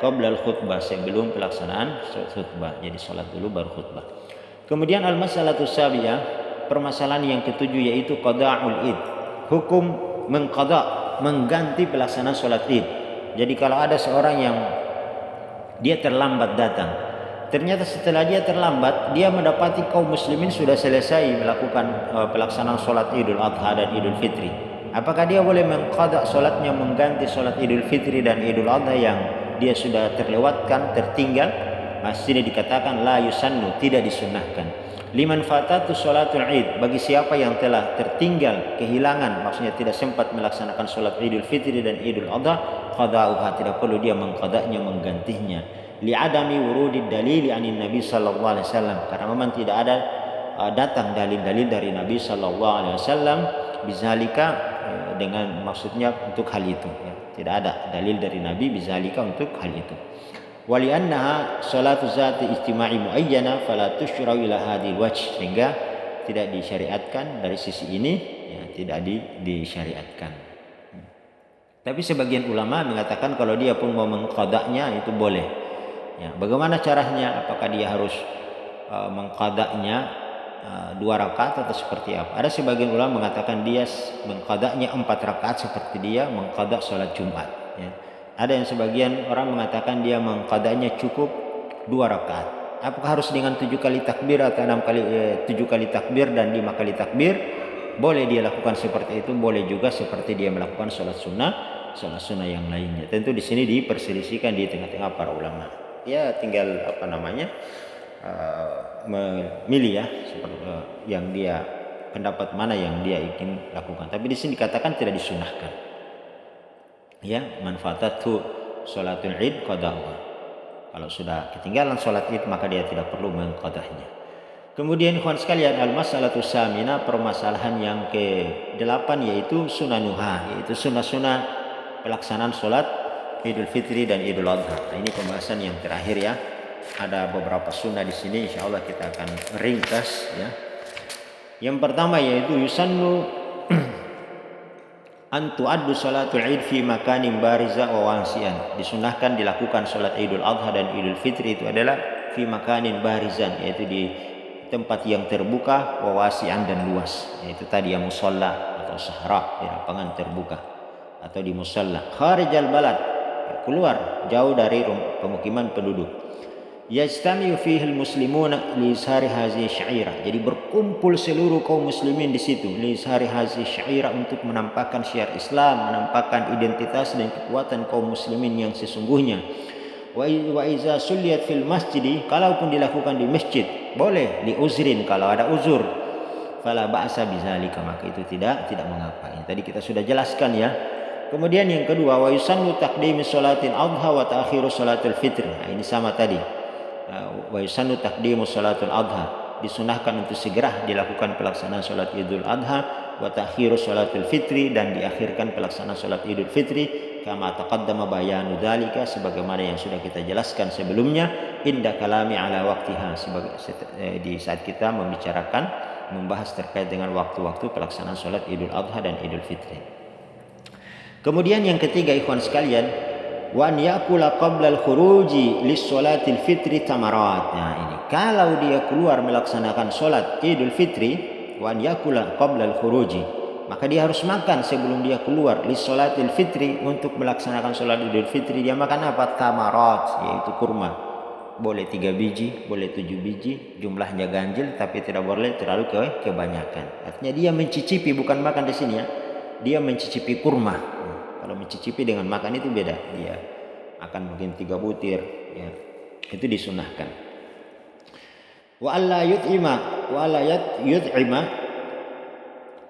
qabla al-khutbah, sebelum pelaksanaan khutbah. Jadi salat dulu baru khutbah. Kemudian al-masalatu sabiyah, permasalahan yang ketujuh, yaitu qada'ul id, hukum mengqada, mengganti pelaksanaan salat id. Jadi kalau ada seorang yang dia terlambat datang, ternyata setelah dia terlambat dia mendapati kaum muslimin sudah selesai melakukan pelaksanaan salat Idul Adha dan Idul Fitri, apakah dia boleh mengqada salatnya, mengganti salat Idul Fitri dan Idul Adha yang dia sudah terlewatkan, tertinggal? Masih dikatakan la yusannu, tidak disunnahkan. Liman fatatu sholatul Id, bagi siapa yang telah tertinggal, kehilangan, maksudnya tidak sempat melaksanakan sholat Idul Fitri dan Idul Adha, qada'uha, tidak perlu dia mengqadanya, menggantinya. Li'adami wurudid dalili anin Nabi sallallahu alaihi wasallam, karena memang tidak ada datang dalil-dalil dari Nabi sallallahu alaihi wasallam bizalika, dengan maksudnya untuk hal itu, ya. Tidak ada dalil dari Nabi bizalika untuk hal itu. Waliannaha salatu zati ijtima'i muayyana fala tusyra'u ila hadhil wajh, sehingga tidak disyariatkan dari sisi ini, ya, tidak disyariatkan. Tapi sebagian ulama mengatakan kalau dia pun mau mengqadanya itu boleh, ya. Bagaimana caranya? Apakah dia harus mengqadanya 2 rakaat atau seperti apa? Ada sebagian ulama mengatakan dia mengqadanya 4 rakaat seperti dia mengqada salat Jumat, ya. Ada yang sebagian orang mengatakan dia mengqadanya cukup 2 rakaat. Apakah harus dengan 7 kali takbir atau 7 kali takbir dan 5 kali takbir? Boleh dia lakukan seperti itu, boleh juga seperti dia melakukan sholat sunnah yang lainnya. Tentu di sini diperselisihkan di tengah-tengah para ulama. Ya tinggal memilih, ya, seperti yang dia pendapat mana yang dia ingin lakukan. Tapi di sini dikatakan tidak disunahkan. Ya, manfaatatu sholatul Id qada'uha. Kalau sudah ketinggalan sholat Id maka dia tidak perlu mengqadahnya. Kemudian ikhwan sekalian, al-masalatu samina, permasalahan yang ke-8, yaitu sunanuha, yaitu sunnah-sunnah pelaksanaan sholat Idul Fitri dan Idul Adha. Nah, ini pembahasan yang terakhir, ya. ada beberapa sunnah di sini, insya Allah kita akan ringkas ya. Yang pertama yaitu yusannu an tu'addu salatul id fi makanin bariza wa wasi'an. Disunahkan dilakukan salat Idul Adha dan Idul Fitri itu adalah fi makanin barizan, yaitu di tempat yang terbuka, wa wasi'an dan luas, yaitu tadi yang musalla atau sahra, di lapangan terbuka atau di musalla. Kharijal balad, keluar jauh dari pemukiman penduduk. Yajtami'u fihi al-muslimuna li izhari hadhihi syairah. Jadi berkumpul seluruh kaum muslimin di situ li izhari hadhihi syairah, untuk menampakkan syiar Islam, menampakkan identitas dan kekuatan kaum muslimin yang sesungguhnya. Wa iza sulliyat fil masjidi, kalaupun dilakukan di masjid boleh, li uzrin, kalau ada uzur, fala ba'sa bizalika, maka itu tidak mengapa. Ini tadi kita sudah jelaskan ya. Kemudian yang kedua, wa yusannu taqdimi sholatil adha wa ta'khiru sholatil fitr. Nah, ini sama tadi. Wa yusannu taqdimu sholatil adha, disunahkan untuk segera dilakukan pelaksanaan sholat Idul Adha, wa ta'khiru sholatil fitri, dan diakhirkan pelaksanaan sholat Idul Fitri, kama taqaddama bayanu dzalika, sebagaimana yang sudah kita jelaskan sebelumnya, inda kalami ala waqtiha, di saat kita membahas terkait dengan waktu-waktu pelaksanaan sholat Idul Adha dan Idul Fitri. Kemudian yang ketiga ikhwan sekalian, wa an yaqula qabla al-khuruji lis-sholatil fitri tamarat. Nah ini kalau dia keluar melaksanakan sholat Idul Fitri, wa an yaqula qabla al-khuruji, maka dia harus makan sebelum dia keluar lis-sholatil fitri, untuk melaksanakan sholat Idul Fitri. Dia makan apa? Tamarat, yaitu kurma. Boleh 3 biji, boleh 7 biji, jumlahnya ganjil, tapi tidak boleh terlalu kebanyakan. Artinya dia mencicipi, bukan makan di sini ya. Dia mencicipi kurma. Kalau mencicipi dengan makan itu beda. Dia akan mungkin 3 butir ya. Itu disunahkan. Wa alla yut'ima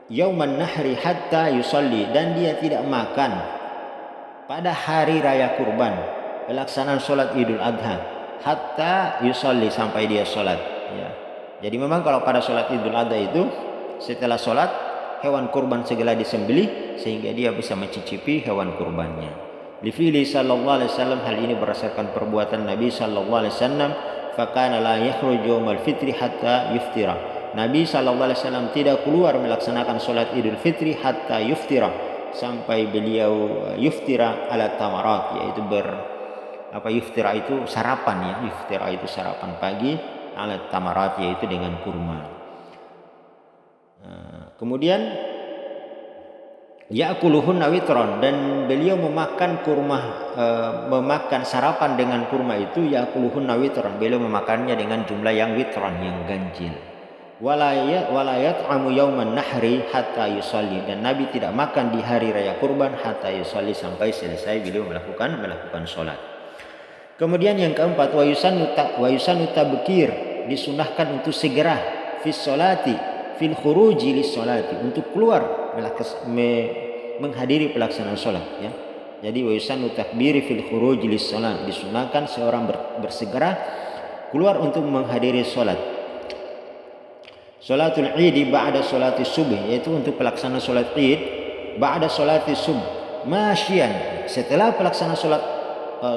yauman nahri hatta yusalli, dan dia tidak makan pada hari raya kurban, pelaksanaan sholat Idul Adha, hatta yusalli, sampai dia sholat ya. Jadi memang kalau pada sholat Idul Adha itu setelah sholat hewan kurban segera disembelih, sehingga dia bisa mencicipi hewan kurbannya. Li sallallahu alaihi wasallam, hal ini berdasarkan perbuatan Nabi sallallahu alaihi wasallam, fa kana la yakhruju yaumal fitri hatta yuftira. Nabi sallallahu alaihi wasallam tidak keluar melaksanakan salat Idul Fitri hatta yuftira, sampai beliau yuftira ala tamarat, yaitu yuftira itu sarapan ya, yuftira itu sarapan pagi, ala tamarat yaitu dengan kurma. Kemudian ya'kuluhunna witron, dan beliau memakan kurma, memakan sarapan dengan kurma itu, ya'kuluhunna witron, beliau memakannya dengan jumlah yang witron, yang ganjil. Wala yat'amu yauman nahri hatta yusalli, dan Nabi tidak makan di hari raya kurban hatta yusalli, sampai selesai beliau melakukan sholat. Kemudian yang keempat, wa yusannu tabkir, disunahkan untuk segera fis sholati fil khuruji lis sholati, untuk keluar menghadiri pelaksanaan sholat ya. Jadi wa yusannu takbiri fil khuruji lis sholat, disunahkan seorang bersegera keluar untuk menghadiri sholat. Sholatul Id ba'da sholatis subuh, yaitu untuk pelaksanaan sholat Id ba'da sholatis subuh, masyian, setelah pelaksanaan sholat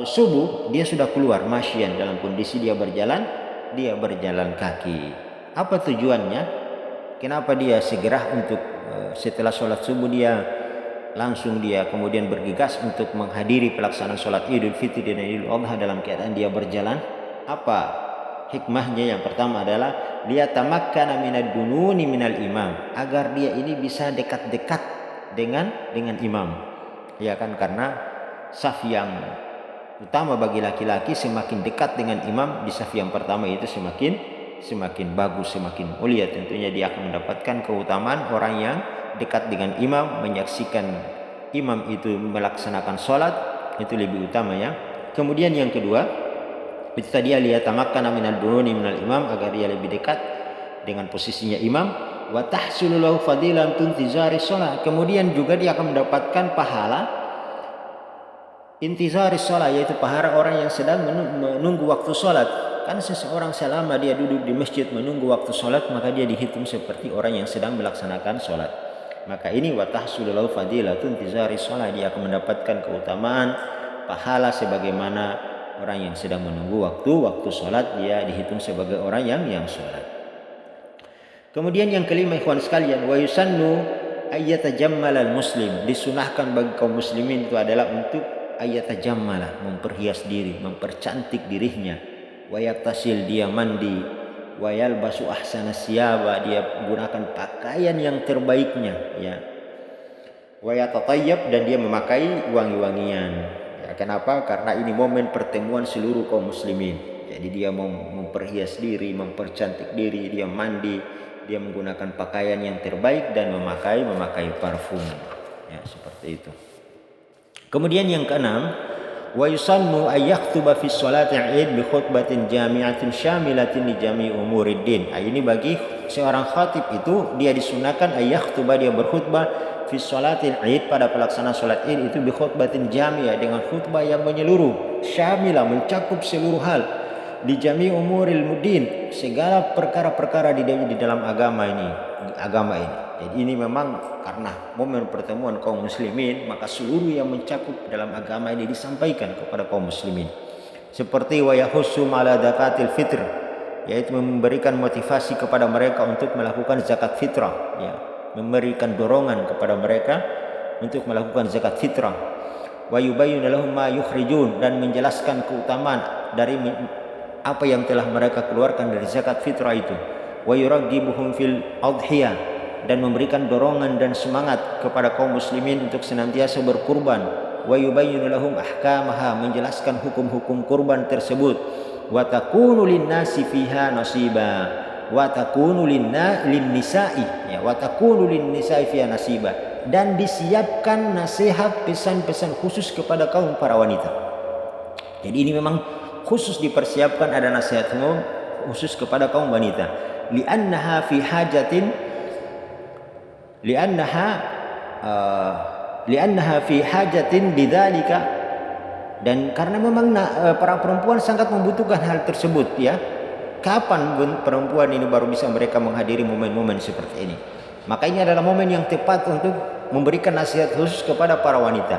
subuh dia sudah keluar masyian, dalam kondisi dia berjalan kaki. Apa tujuannya? Kenapa dia segera untuk setelah sholat subuh dia kemudian bergegas untuk menghadiri pelaksanaan sholat Idul Fitri dan Idul Adha dalam keadaan dia berjalan? Apa hikmahnya? Yang pertama adalah liyatamakkana minad dununi minal imam, agar dia ini bisa dekat-dekat dengan imam. Ya kan, karena saf yang utama bagi laki-laki semakin dekat dengan imam di saf yang pertama itu semakin bagus, semakin mulia. Tentunya dia akan mendapatkan keutamaan orang yang dekat dengan imam, menyaksikan imam itu melaksanakan sholat, itu lebih utama ya. Kemudian yang kedua, itu tadi liyatamakkana minal dununi minal imam, agar dia lebih dekat dengan posisinya imam. Wa tahsulu lahu fadilatun intizari sholat, kemudian juga dia akan mendapatkan pahala intizari sholat, yaitu pahala orang yang sedang menunggu waktu sholat. Kan seseorang selama dia duduk di masjid menunggu waktu sholat, maka dia dihitung seperti orang yang sedang melaksanakan sholat. Maka ini wa tahsulu lahu fadilatun intizari sholat, dia akan mendapatkan keutamaan pahala sebagaimana orang yang sedang menunggu waktu sholat, dia dihitung sebagai orang yang sholat. Kemudian yang kelima, ikhwan sekalian, wa yusannu ayyatajammala al-muslim, disunahkan bagi kaum muslimin itu adalah untuk ayyatajammala, memperhias diri, mempercantik dirinya, wa yaktasil, dia mandi, wa yalbasu ahsana siyaba, dia gunakan pakaian yang terbaiknya, ya, wa yatatayyab, dan dia memakai wangi-wangian. Ya, kenapa? Karena ini momen pertemuan seluruh kaum muslimin. Jadi dia mau memperhias diri, mempercantik diri, dia mandi, dia menggunakan pakaian yang terbaik dan memakai parfum. Ya, seperti itu. Kemudian yang keenam, wa yusannu ay yakhtuba fi sholati Id bi khutbatin jami'atin syamilatin li jami' umuriddin. Ini bagi seorang khatib itu dia disunahkan ay yakhtuba, dia berkhutbah fi sholatil Id, pada pelaksanaan sholat Id itu bi khutbatin jami'ah, dengan khutbah yang menyeluruh, syamilah, mencakup seluruh hal, di jami' umuril muddin, segala perkara-perkara di dalam agama ini. Jadi ini memang karena momen pertemuan kaum muslimin, maka seluruh yang mencakup dalam agama ini disampaikan kepada kaum muslimin. Seperti wa yahussu ala zakatil fitr, yaitu memberikan motivasi kepada mereka untuk melakukan zakat fitrah, ya, memberikan dorongan kepada mereka untuk melakukan zakat fitrah. Wa yubayyinu lahum ma yukhrijun, dan menjelaskan keutamaan dari apa yang telah mereka keluarkan dari zakat fitrah itu. Wa yuraggibuhum fil adhiyah, dan memberikan dorongan dan semangat kepada kaum muslimin untuk senantiasa berkurban. Wa yubayyinu lahum ahkamaha, menjelaskan hukum-hukum kurban tersebut. Wa takunu linnasi fiha nasiba, wa takunu linnisa'i, ya, wa takunu linnisa'i fiha nasiba, dan disiapkan nasihat, pesan-pesan khusus kepada kaum para wanita. Jadi ini memang khusus dipersiapkan, ada nasihat umum khusus kepada kaum wanita. Li'annaha fi hajatin bidzalika, dan karena memang para perempuan sangat membutuhkan hal tersebut, ya. Kapan perempuan ini baru bisa mereka menghadiri momen-momen seperti ini? Maka ini adalah momen yang tepat untuk memberikan nasihat khusus kepada para wanita.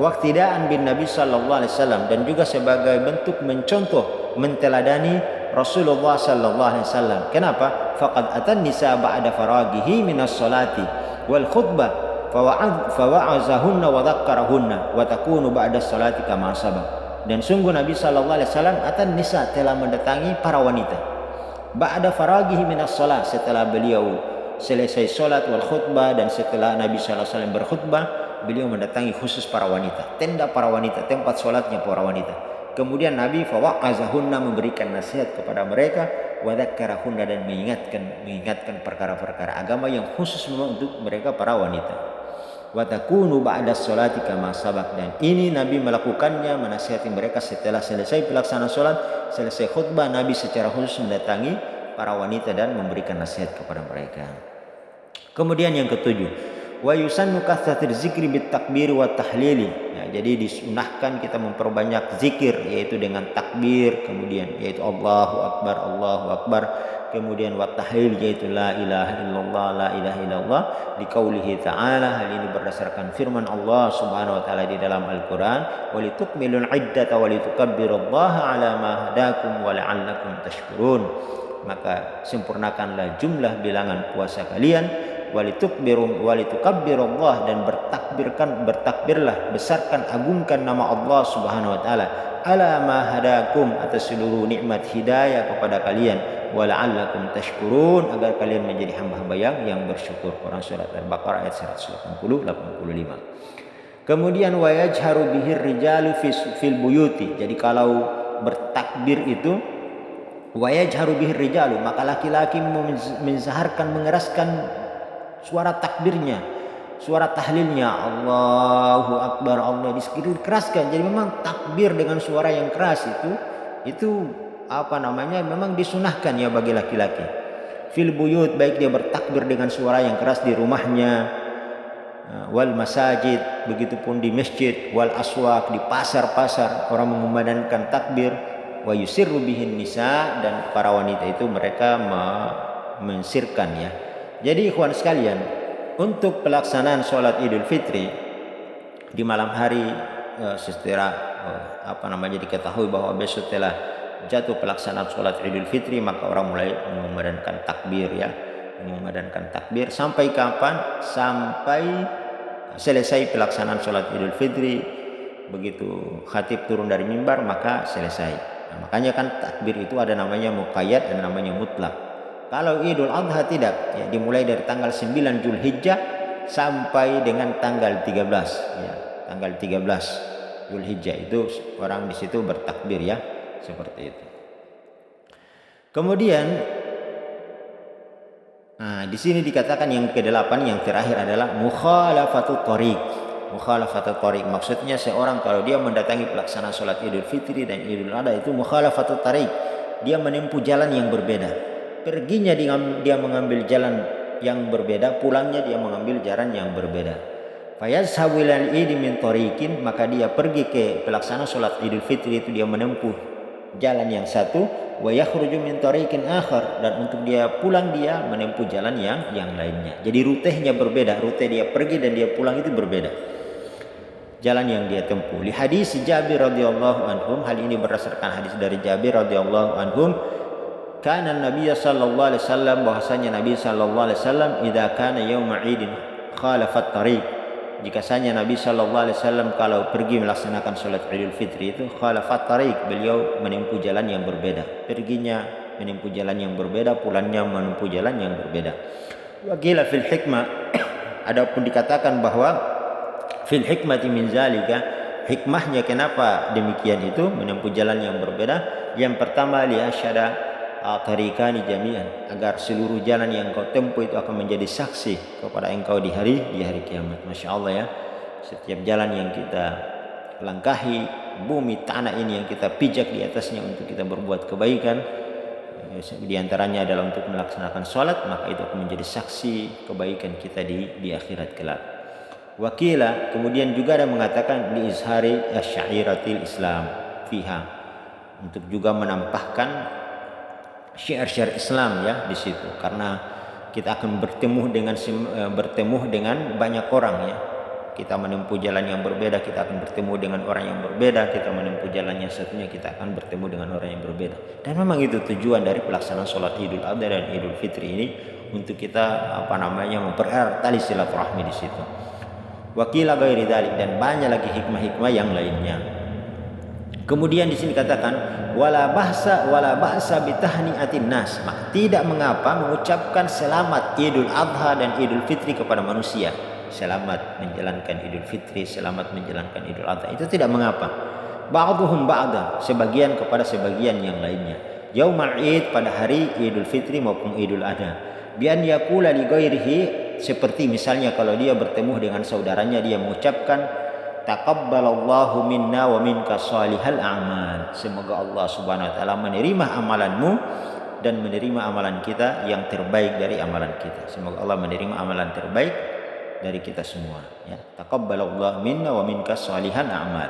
Waqtidaan bin Nabi sallallahu alaihi wasallam, dan juga sebagai bentuk mencontoh, menteladani Rasulullah sallallahu alaihi wasallam. Kenapa? Faqad atan nisa ba'da faragihi minas salati wal khutbah fawa'azahunna wa dzakkarahunna wa takunu ba'da salati kama sabaq. Dan sungguh Nabi sallallahu alaihi wasallam atan nisa, telah mendatangi para wanita, ba'da faragihi minas salat, setelah beliau selesai salat, wal khutbah, dan setelah Nabi sallallahu alaihi wasallam berkhutbah, beliau mendatangi khusus para wanita, tenda para wanita, tempat salatnya para wanita. Kemudian Nabi fawa'azahunna, memberikan nasihat kepada mereka, wa dzakkarahunna, dan mengingatkan perkara-perkara agama yang khusus memang untuk mereka para wanita. Wa takunu ba'da sholati kama sabaq, dan ini Nabi melakukannya, menasihati mereka setelah selesai pelaksanaan salat, selesai khutbah, Nabi secara khusus mendatangi para wanita dan memberikan nasihat kepada mereka. Kemudian yang ketujuh, wa yusannu kathratul zikri bit takbir wa tahlili. Jadi disunahkan kita memperbanyak zikir, yaitu dengan takbir, kemudian yaitu Allahu Akbar, kemudian wa tahlil, yaitu la ilaha illallah, liqaulihi ta'ala, hal ini berdasarkan firman Allah Subhanahu wa taala di dalam Al-Qur'an, wa litukmilul iddata wa litukabbirullaha ala ma hadakum wa la'allakum tashkurun. Maka sempurnakanlah jumlah bilangan puasa kalian, walitukabbirullaah, dan bertakbirlah, besarkan, agungkan nama Allah Subhanahu wa taala, ala ma hadakum, atas seluruh nikmat hidayah kepada kalian, wa la'allakum tashkurun, agar kalian menjadi hamba-hamba yang bersyukur. Quran surat Al-Baqarah ayat 180-85. Kemudian wa yajharu bihir rijalu fil buyuti. Jadi kalau bertakbir itu wa yajharu bihir rijalu, maka laki-laki menzaharkan, mengeraskan suara takbirnya, suara tahlilnya, Allahu Akbar, Allah dikeraskan. Jadi memang takbir dengan suara yang keras itu memang disunahkan ya bagi laki-laki. Fil buyut, baik dia bertakbir dengan suara yang keras di rumahnya, wal masajid, begitupun di masjid, wal aswaq, di pasar-pasar orang mengumandangkan takbir, wa yusirru bihin nisa, dan para wanita itu mereka mensirkan ya. Jadi ikhwan sekalian, untuk pelaksanaan sholat Idul Fitri di malam hari setelah diketahui bahwa besok telah jatuh pelaksanaan sholat Idul Fitri, maka orang mulai mengumandangkan takbir ya, mengumandangkan takbir sampai kapan? Sampai selesai pelaksanaan sholat Idul Fitri. Begitu khatib turun dari mimbar maka selesai. Nah, makanya kan takbir itu ada namanya muqayyad, ada namanya mutlak. Kalau Idul Adha tidak, ya, dimulai dari tanggal 9 Zulhijjah sampai dengan tanggal 13 ya, tanggal 13 Zulhijjah itu orang di situ bertakbir ya, seperti itu. Kemudian di sini dikatakan yang ke-8 yang terakhir adalah mukhalafatut thariq. Mukhalafatut thariq maksudnya seorang kalau dia mendatangi pelaksanaan salat Idul Fitri dan Idul Adha itu mukhalafatut thariq, dia menempuh jalan yang berbeda. Perginya dia mengambil jalan yang berbeda, pulangnya dia mengambil jalan yang berbeda. Fayazhabu ilal idi min thariqin, maka dia pergi ke pelaksanaan salat Idul Fitri itu dia menempuh jalan yang satu, wa yakhruju min thariqin akhar, dan untuk dia pulang dia menempuh jalan yang lainnya. Jadi rutenya berbeda, rute dia pergi dan dia pulang itu berbeda, jalan yang dia tempuh. Li hadis Jabir radhiyallahu anhum, hal ini berdasarkan hadis dari Jabir radhiyallahu anhum, kana Nabi sallallahu alaihi wasallam, bahwasanya Nabi sallallahu alaihi wasallam idza kana yauma idin khalafat tariq, jika saja Nabi sallallahu alaihi wasallam kalau pergi melaksanakan salat Idul Fitri itu khalafat tariq, beliau menempuh jalan yang berbeda, perginya menempuh jalan yang berbeda, pulangnya menempuh jalan yang berbeda. Wa qila fil hikmah, adapun dikatakan bahwa fil hikmati min zalika, hikmahnya kenapa demikian itu menempuh jalan yang berbeda. Yang pertama, li asyada tariqani jami'an, agar seluruh jalan yang kau tempuh itu akan menjadi saksi kepada engkau di hari kiamat. Masya Allah ya, setiap jalan yang kita langkahi, bumi tanah ini yang kita pijak di atasnya untuk kita berbuat kebaikan, di antaranya adalah untuk melaksanakan sholat, maka itu akan menjadi saksi kebaikan kita di akhirat kelak. Wakila, kemudian juga ada mengatakan li izhari asyairatil Islam fiha, untuk juga menampakkan syiar-syiar Islam ya di situ, karena kita akan bertemu dengan banyak orang ya. Kita menempuh jalan yang berbeda, kita akan bertemu dengan orang yang berbeda. Kita menempuh jalan yang satunya, kita akan bertemu dengan orang yang berbeda. Dan memang itu tujuan dari pelaksanaan sholat Idul Adha dan Idul Fitri ini, untuk kita mempererat tali silaturahmi di situ. Wakila ghairi dzalik, dan banyak lagi hikmah-hikmah yang lainnya. Kemudian di sini katakan wala bahsa bitahniatin nas, tidak mengapa mengucapkan selamat Idul Adha dan Idul Fitri kepada manusia. Selamat menjalankan Idul Fitri, selamat menjalankan Idul Adha, itu tidak mengapa. Ba'dhum ba'da, sebagian kepada sebagian yang lainnya. Yaumul Id, pada hari Idul Fitri maupun Idul Adha. Bian yaqula li ghairihi, seperti misalnya kalau dia bertemu dengan saudaranya, dia mengucapkan taqabbalallahu minna wa minka salihal a'mal, semoga Allah Subhanahu wa taala menerima amalanmu dan menerima amalan kita yang terbaik dari amalan kita. Semoga Allah menerima amalan terbaik dari kita semua ya. Taqabbalallahu minna wa minka salihal a'mal.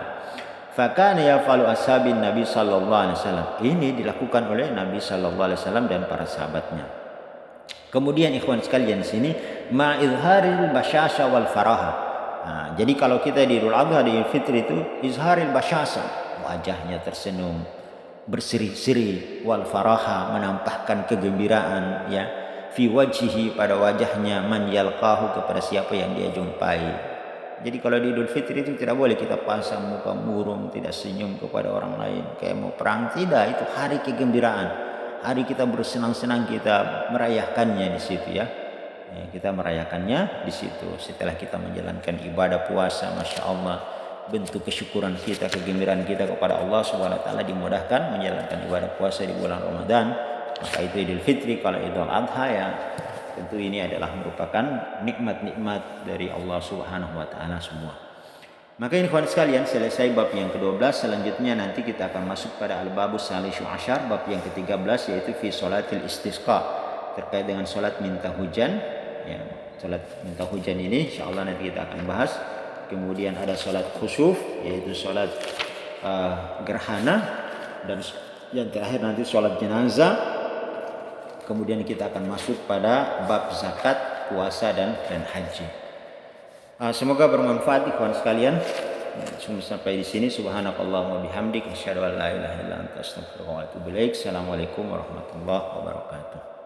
Fakana yaf'alu ashabin Nabi sallallahu alaihi wasallam, ini dilakukan oleh Nabi sallallahu alaihi wasallam dan para sahabatnya. Kemudian ikhwan sekalian di sini ma izharil basyasha wal faraha. Jadi kalau kita di Idul Adha, di Idul Fitri itu izharil basyasa, wajahnya tersenyum, berseri-seri, wal faraha, menampakkan kegembiraan ya, fi wajhihi, pada wajahnya, man yalqahu, kepada siapa yang dia jumpai. Jadi kalau di Idul Fitri itu tidak boleh kita pasang muka murung, tidak senyum kepada orang lain kayak mau perang, tidak. Itu hari kegembiraan, hari kita bersenang-senang, kita merayakannya di situ ya. Kita merayakannya di situ setelah kita menjalankan ibadah puasa. Masya Allah, bentuk kesyukuran kita, kegembiraan kita kepada Allah Subhanahu wa taala dimudahkan menjalankan ibadah puasa di bulan Ramadan. Maka itu Idul Fitri. Kalau Idul Adha ya tentu ini adalah merupakan nikmat-nikmat dari Allah Subhanahu wa taala semua. Maka ini kawan sekalian, selesai bab yang ke-12. Selanjutnya nanti kita akan masuk pada al-babus salisu asyar, bab yang ke-13, yaitu fi sholatil istisqa, terkait dengan sholat minta hujan ya. Sholat minta hujan ini insyaallah nanti kita akan bahas. Kemudian ada sholat khusuf, yaitu sholat gerhana, dan yang terakhir nanti sholat jenazah. Kemudian kita akan masuk pada bab zakat, puasa dan haji. Semoga bermanfaat ikhwan sekalian. Cuma sampai di sini. Subhanakallahumma bihamdik asyhadu an la ilaha illa anta astaghfiruka wa atubu ilaik. Assalamualaikum warahmatullahi wabarakatuh.